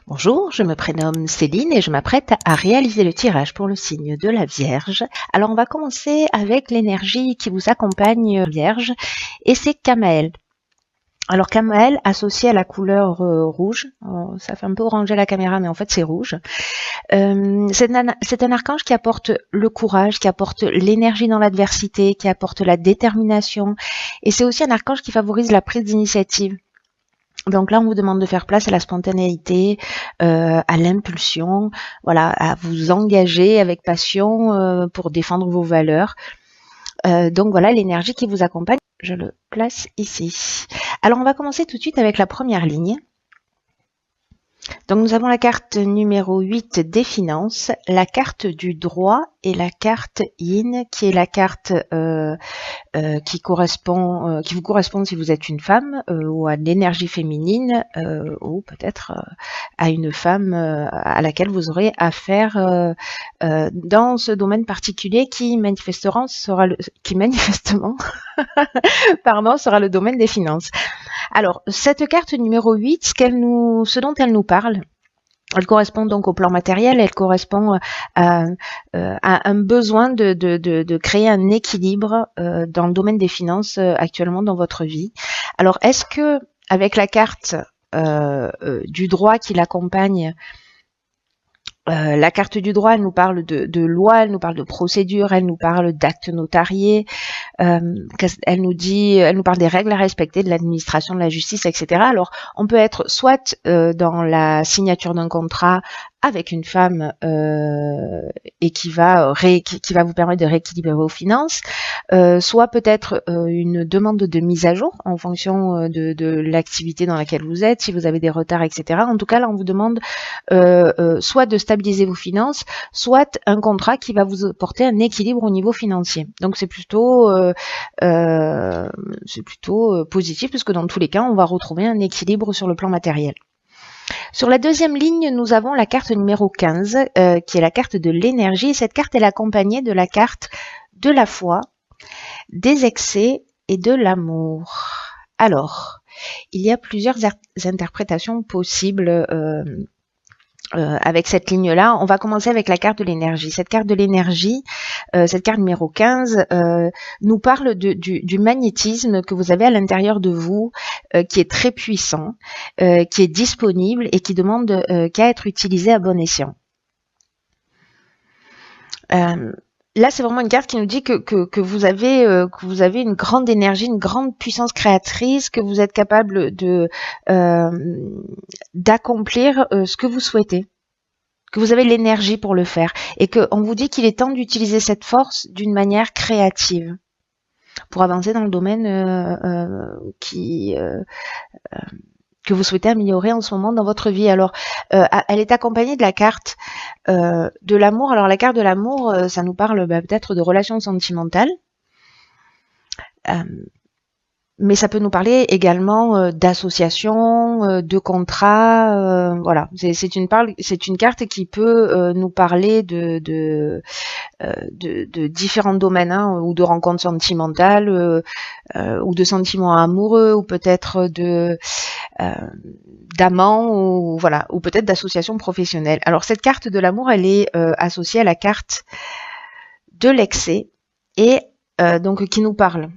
Bonjour, je me prénomme Céline et je m'apprête à réaliser le tirage pour le signe de la Vierge. Alors on va commencer avec l'énergie qui vous accompagne Vierge et c'est Camaël. Alors Camaël associé à la couleur rouge, ça fait un peu orangé à la caméra mais en fait c'est rouge. C'est un archange qui apporte le courage, qui apporte l'énergie dans l'adversité, qui apporte la détermination et c'est aussi un archange qui favorise la prise d'initiative. Donc là, on vous demande de faire place à la spontanéité, à l'impulsion, voilà, à vous engager avec passion pour défendre vos valeurs. Donc voilà l'énergie qui vous accompagne. Je le place ici. Alors on va commencer tout de suite avec la première ligne. Donc nous avons la carte numéro 8 des finances, la carte du droit et la carte yin qui est la carte qui vous correspond si vous êtes une femme ou à l'énergie féminine ou peut-être à une femme à laquelle vous aurez affaire dans ce domaine particulier qui manifestement sera le domaine des finances. Alors, cette carte numéro 8, ce dont elle nous parle, elle correspond donc au plan matériel, elle correspond à un besoin de créer un équilibre dans le domaine des finances actuellement dans votre vie. Alors, est-ce que avec la carte du droit qui l'accompagne, la carte du droit, elle nous parle de loi, elle nous parle de procédure, elle nous parle d'actes notariés, elle nous parle des règles à respecter, de l'administration de la justice, etc. Alors, on peut être soit dans la signature d'un contrat avec une femme et qui va vous permettre de rééquilibrer vos finances, soit peut-être une demande de mise à jour en fonction de l'activité dans laquelle vous êtes, si vous avez des retards, etc. En tout cas, là, on vous demande soit de stabiliser vos finances, soit un contrat qui va vous apporter un équilibre au niveau financier. Donc, c'est plutôt positif puisque dans tous les cas, on va retrouver un équilibre sur le plan matériel. Sur la deuxième ligne, nous avons la carte numéro 15, qui est la carte de l'énergie. Cette carte est accompagnée de la carte de la foi, des excès et de l'amour. Alors, il y a plusieurs interprétations possibles avec cette ligne-là. On va commencer avec la carte de l'énergie. Cette carte de l'énergie, cette carte numéro 15, nous parle du magnétisme que vous avez à l'intérieur de vous, qui est très puissant, qui est disponible et qui demande qu'à être utilisé à bon escient. Là, c'est vraiment une carte qui nous dit que vous avez une grande énergie, une grande puissance créatrice, que vous êtes capable d'accomplir ce que vous souhaitez, que vous avez l'énergie pour le faire, et qu'on vous dit qu'il est temps d'utiliser cette force d'une manière créative pour avancer dans le domaine que vous souhaitez améliorer en ce moment dans votre vie. Alors, elle est accompagnée de la carte de l'amour. Alors, la carte de l'amour, ça nous parle peut-être de relations sentimentales. Mais ça peut nous parler également d'associations, de contrats, voilà. C'est une carte qui peut nous parler de différents domaines, hein, ou de rencontres sentimentales, ou de sentiments amoureux, ou peut-être d'amants, ou voilà, ou peut-être d'associations professionnelles. Alors cette carte de l'amour, elle est associée à la carte de l'excès et donc qui nous parle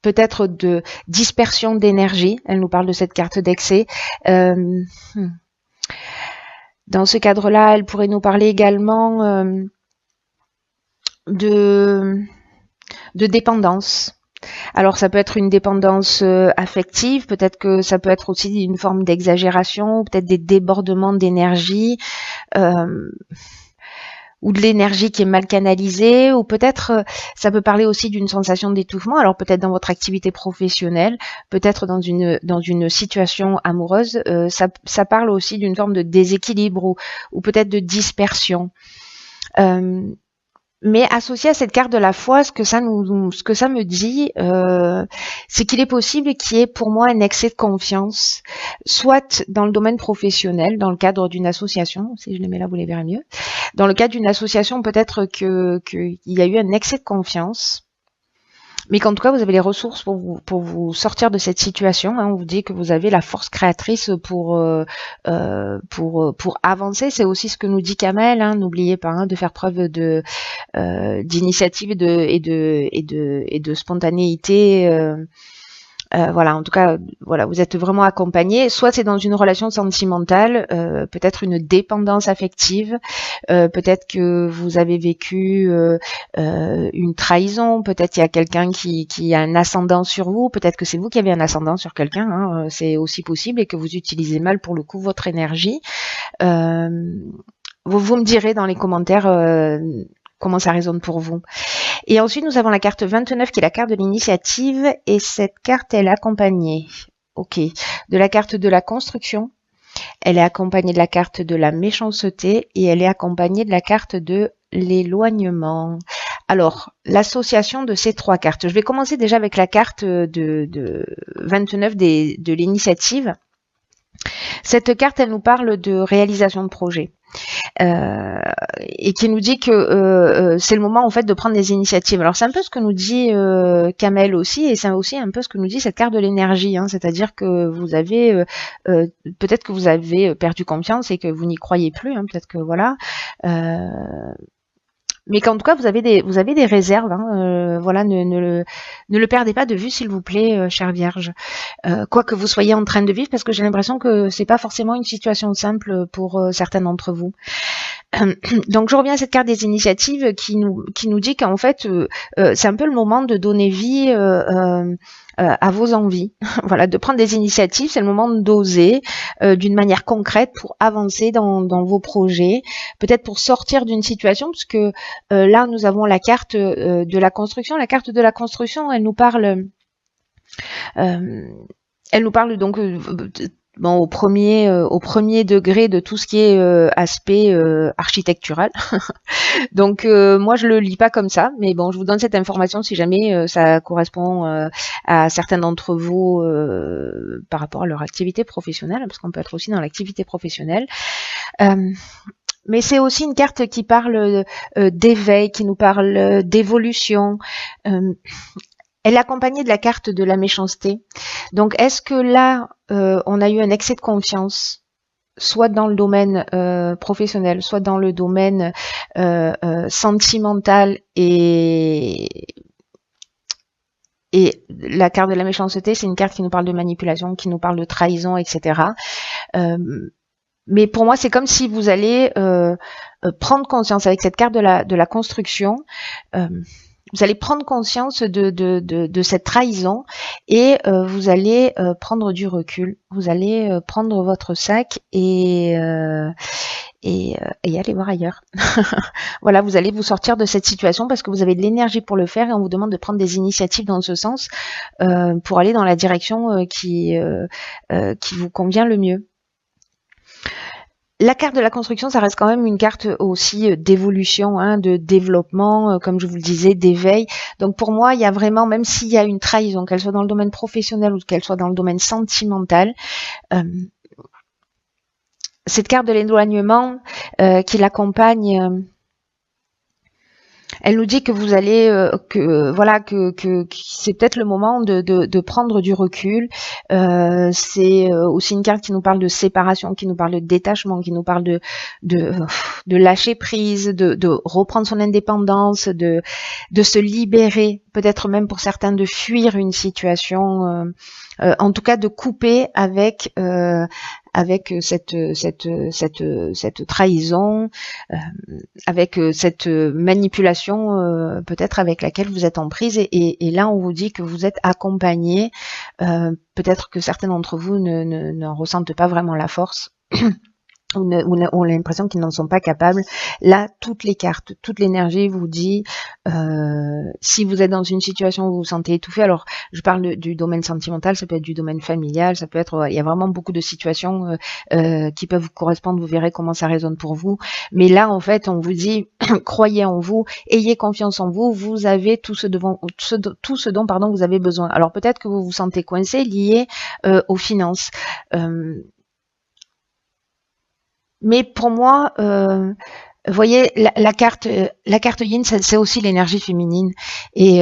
peut-être de dispersion d'énergie. Elle nous parle de cette carte d'excès. Dans ce cadre-là, elle pourrait nous parler également de dépendance. Alors ça peut être une dépendance affective, peut-être que ça peut être aussi une forme d'exagération, peut-être des débordements d'énergie, ou de l'énergie qui est mal canalisée, ou peut-être ça peut parler aussi d'une sensation d'étouffement, alors peut-être dans votre activité professionnelle, peut-être dans une situation amoureuse, ça parle aussi d'une forme de déséquilibre ou peut-être de dispersion. Mais associé à cette carte de la foi, ce que ça me dit, c'est qu'il est possible qu'il y ait pour moi un excès de confiance, soit dans le domaine professionnel, dans le cadre d'une association, si je les mets là, vous les verrez mieux. Dans le cadre d'une association, peut-être qu'il y a eu un excès de confiance, mais qu'en tout cas vous avez les ressources pour vous sortir de cette situation. Hein. On vous dit que vous avez la force créatrice pour avancer. C'est aussi ce que nous dit Kamel. Hein. N'oubliez pas de faire preuve d'initiative et de spontanéité. Voilà, en tout cas, voilà, vous êtes vraiment accompagné. Soit c'est dans une relation sentimentale, peut-être une dépendance affective, peut-être que vous avez vécu une trahison, peut-être il y a quelqu'un qui a un ascendant sur vous, peut-être que c'est vous qui avez un ascendant sur quelqu'un, hein, c'est aussi possible, et que vous utilisez mal pour le coup votre énergie. Vous me direz dans les commentaires comment ça résonne pour vous. Et ensuite, nous avons la carte 29 qui est la carte de l'initiative, et cette carte, elle est accompagnée, de la carte de la construction, elle est accompagnée de la carte de la méchanceté, et elle est accompagnée de la carte de l'éloignement. Alors, l'association de ces trois cartes, je vais commencer déjà avec la carte de 29 de l'initiative. Cette carte, elle nous parle de réalisation de projet. Et qui nous dit que c'est le moment en fait de prendre des initiatives. Alors c'est un peu ce que nous dit Kamel aussi, et c'est aussi un peu ce que nous dit cette carte de l'énergie, hein, c'est-à-dire que vous avez peut-être que vous avez perdu confiance et que vous n'y croyez plus, hein, peut-être que voilà. Mais qu'en tout cas vous avez des réserves, hein, voilà, ne le perdez pas de vue s'il vous plaît, chère Vierge, quoi que vous soyez en train de vivre, parce que j'ai l'impression que c'est pas forcément une situation simple pour certains d'entre vous. Donc je reviens à cette carte des initiatives qui nous dit qu'en fait c'est un peu le moment de donner vie à vos envies. Voilà, de prendre des initiatives, c'est le moment d'oser d'une manière concrète pour avancer dans vos projets, peut-être pour sortir d'une situation, parce que là nous avons la carte de la construction. La carte de la construction, elle nous parle donc bon, au premier degré de tout ce qui est aspect architectural. Donc moi je le lis pas comme ça, mais bon, je vous donne cette information si jamais ça correspond à certains d'entre vous par rapport à leur activité professionnelle, parce qu'on peut être aussi dans l'activité professionnelle. Mais c'est aussi une carte qui parle d'éveil, qui nous parle d'évolution. Elle est accompagnée de la carte de la méchanceté. Donc, est-ce que là, on a eu un excès de confiance, soit dans le domaine professionnel, soit dans le domaine sentimental, et la carte de la méchanceté, c'est une carte qui nous parle de manipulation, qui nous parle de trahison, etc. Mais pour moi, c'est comme si vous allez prendre conscience avec cette carte de la construction. Vous allez prendre conscience de cette trahison, et vous allez prendre du recul. Vous allez prendre votre sac et aller voir ailleurs. Voilà, vous allez vous sortir de cette situation parce que vous avez de l'énergie pour le faire, et on vous demande de prendre des initiatives dans ce sens pour aller dans la direction qui vous convient le mieux. La carte de la construction, ça reste quand même une carte aussi d'évolution, hein, de développement, comme je vous le disais, d'éveil. Donc pour moi, il y a vraiment, même s'il y a une trahison, qu'elle soit dans le domaine professionnel ou qu'elle soit dans le domaine sentimental, cette carte de l'éloignement qui l'accompagne, elle nous dit que vous allez, que c'est peut-être le moment de prendre du recul. C'est aussi une carte qui nous parle de séparation, qui nous parle de détachement, qui nous parle de lâcher prise, de reprendre son indépendance, de se libérer, peut-être même pour certains de fuir une situation, en tout cas de couper avec cette trahison, avec cette manipulation peut-être avec laquelle vous êtes en prise, et là on vous dit que vous êtes accompagné, peut-être que certains d'entre vous ne ressentent pas vraiment la force ou ont l'impression qu'ils n'en sont pas capables. Là, toutes les cartes, toute l'énergie vous dit, si vous êtes dans une situation où vous vous sentez étouffé, alors je parle du domaine sentimental, ça peut être du domaine familial, ça peut être, il y a vraiment beaucoup de situations qui peuvent vous correspondre, vous verrez comment ça résonne pour vous. Mais là, en fait, on vous dit, croyez en vous, ayez confiance en vous, vous avez tout ce dont vous avez besoin. Alors peut-être que vous vous sentez coincé, lié aux finances. Mais pour moi, vous voyez, la carte yin, c'est aussi l'énergie féminine. Et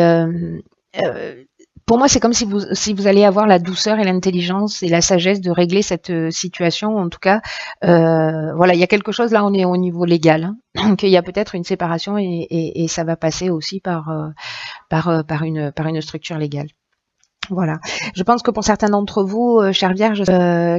pour moi, c'est comme si vous allez avoir la douceur et l'intelligence et la sagesse de régler cette situation. En tout cas, voilà, il y a quelque chose là, on est au niveau légal. Hein. Donc, il y a peut-être une séparation et ça va passer aussi par une structure légale. Voilà. Je pense que pour certains d'entre vous, chers vierges,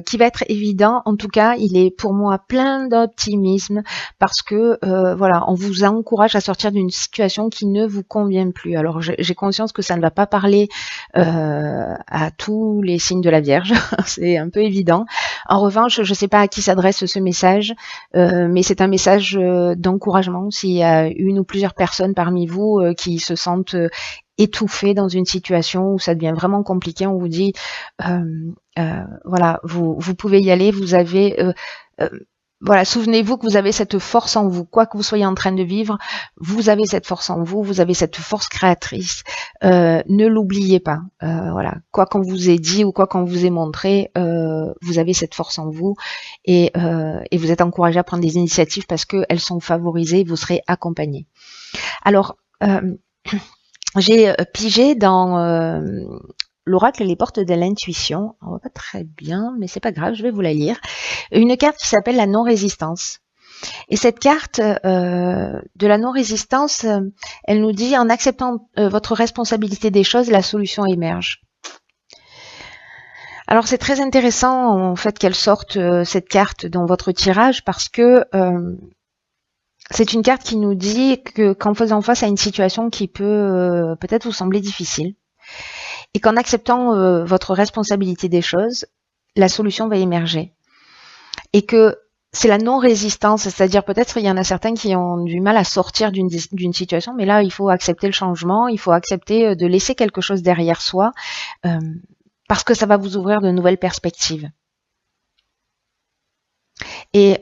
qui va être évident, en tout cas, il est pour moi plein d'optimisme parce que voilà, on vous encourage à sortir d'une situation qui ne vous convient plus. Alors j'ai conscience que ça ne va pas parler à tous les signes de la Vierge, c'est un peu évident. En revanche, je ne sais pas à qui s'adresse ce message, mais c'est un message d'encouragement. S'il y a une ou plusieurs personnes parmi vous qui se sentent étouffé dans une situation où ça devient vraiment compliqué, on vous dit voilà, vous pouvez y aller, vous avez voilà, souvenez-vous que vous avez cette force en vous, quoi que vous soyez en train de vivre, vous avez cette force en vous, vous avez cette force créatrice, ne l'oubliez pas, voilà, quoi qu'on vous ait dit ou quoi qu'on vous ait montré, vous avez cette force en vous et vous êtes encouragé à prendre des initiatives parce qu'elles sont favorisées, vous serez accompagné. Alors, j'ai pigé dans l'oracle Les portes de l'intuition. On voit pas très bien, mais c'est pas grave, je vais vous la lire. Une carte qui s'appelle la non-résistance. Et cette carte de la non-résistance, elle nous dit en acceptant votre responsabilité des choses, la solution émerge. Alors c'est très intéressant en fait qu'elle sorte cette carte dans votre tirage parce que c'est une carte qui nous dit qu'en faisant face à une situation qui peut peut-être vous sembler difficile, et qu'en acceptant votre responsabilité des choses, la solution va émerger. Et que c'est la non-résistance, c'est-à-dire peut-être il y en a certains qui ont du mal à sortir d'une situation, mais là il faut accepter le changement, il faut accepter de laisser quelque chose derrière soi, parce que ça va vous ouvrir de nouvelles perspectives. Et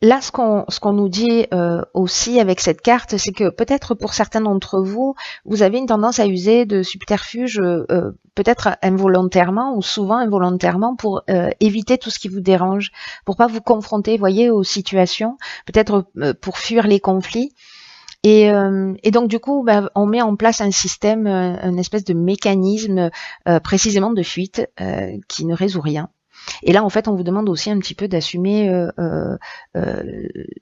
là, ce qu'on nous dit aussi avec cette carte, c'est que peut-être pour certains d'entre vous, vous avez une tendance à user de subterfuges, peut-être involontairement ou souvent involontairement, pour éviter tout ce qui vous dérange, pour pas vous confronter, voyez, aux situations, peut-être pour fuir les conflits. Et donc du coup, on met en place un système, une espèce de mécanisme précisément de fuite qui ne résout rien. Et là, en fait, on vous demande aussi un petit peu d'assumer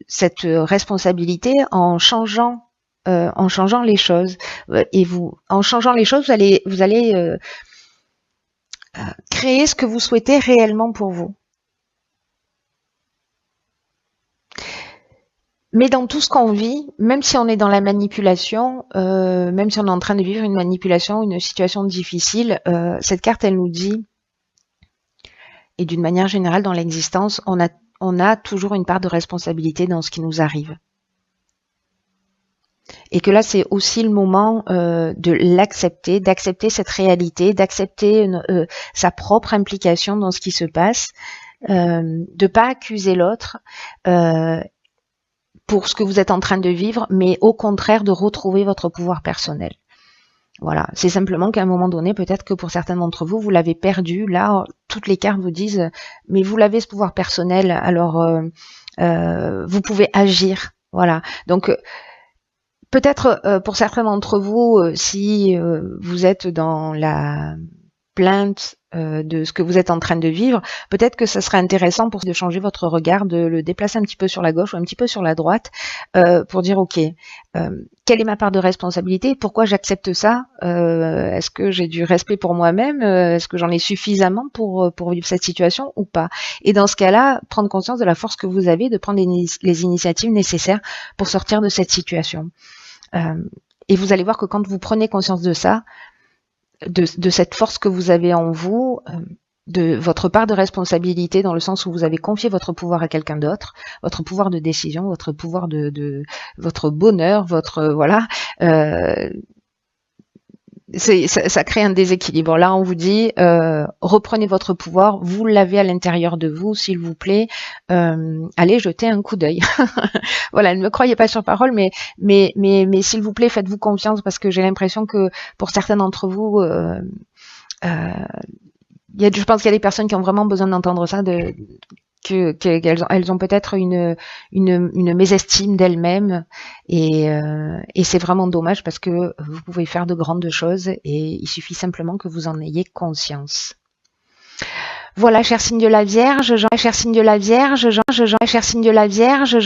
cette responsabilité en changeant les choses. Et en changeant les choses, vous allez créer ce que vous souhaitez réellement pour vous. Mais dans tout ce qu'on vit, même si on est dans la manipulation, même si on est en train de vivre une manipulation, une situation difficile, cette carte, elle nous dit, et d'une manière générale dans l'existence, on a toujours une part de responsabilité dans ce qui nous arrive. Et que là, c'est aussi le moment de l'accepter, d'accepter cette réalité, d'accepter sa propre implication dans ce qui se passe, de pas accuser l'autre pour ce que vous êtes en train de vivre, mais au contraire de retrouver votre pouvoir personnel. Voilà, c'est simplement qu'à un moment donné, peut-être que pour certains d'entre vous, vous l'avez perdu. Là, toutes les cartes vous disent, mais vous l'avez ce pouvoir personnel, alors vous pouvez agir. Voilà, donc peut-être pour certains d'entre vous, si vous êtes dans la plainte de ce que vous êtes en train de vivre, peut-être que ça serait intéressant pour de changer votre regard, de le déplacer un petit peu sur la gauche ou un petit peu sur la droite, pour dire ok, quelle est ma part de responsabilité, pourquoi j'accepte ça, est-ce que j'ai du respect pour moi-même, est-ce que j'en ai suffisamment pour vivre cette situation ou pas. Et dans ce cas-là, prendre conscience de la force que vous avez, de prendre les initiatives nécessaires pour sortir de cette situation. Et vous allez voir que quand vous prenez conscience de ça, de cette force que vous avez en vous, de votre part de responsabilité dans le sens où vous avez confié votre pouvoir à quelqu'un d'autre, votre pouvoir de décision, votre pouvoir de votre bonheur, votre voilà, ça crée un déséquilibre. Là, on vous dit reprenez votre pouvoir, vous l'avez à l'intérieur de vous, s'il vous plaît, allez jeter un coup d'œil. Voilà, ne me croyez pas sur parole, mais s'il vous plaît, faites-vous confiance parce que j'ai l'impression que pour certains d'entre vous, je pense qu'il y a des personnes qui ont vraiment besoin d'entendre ça, elles ont peut-être une mésestime d'elles-mêmes et c'est vraiment dommage parce que vous pouvez faire de grandes choses et il suffit simplement que vous en ayez conscience. Voilà, cher signe de la Vierge, cher signe de la Vierge, cher signe de la Vierge,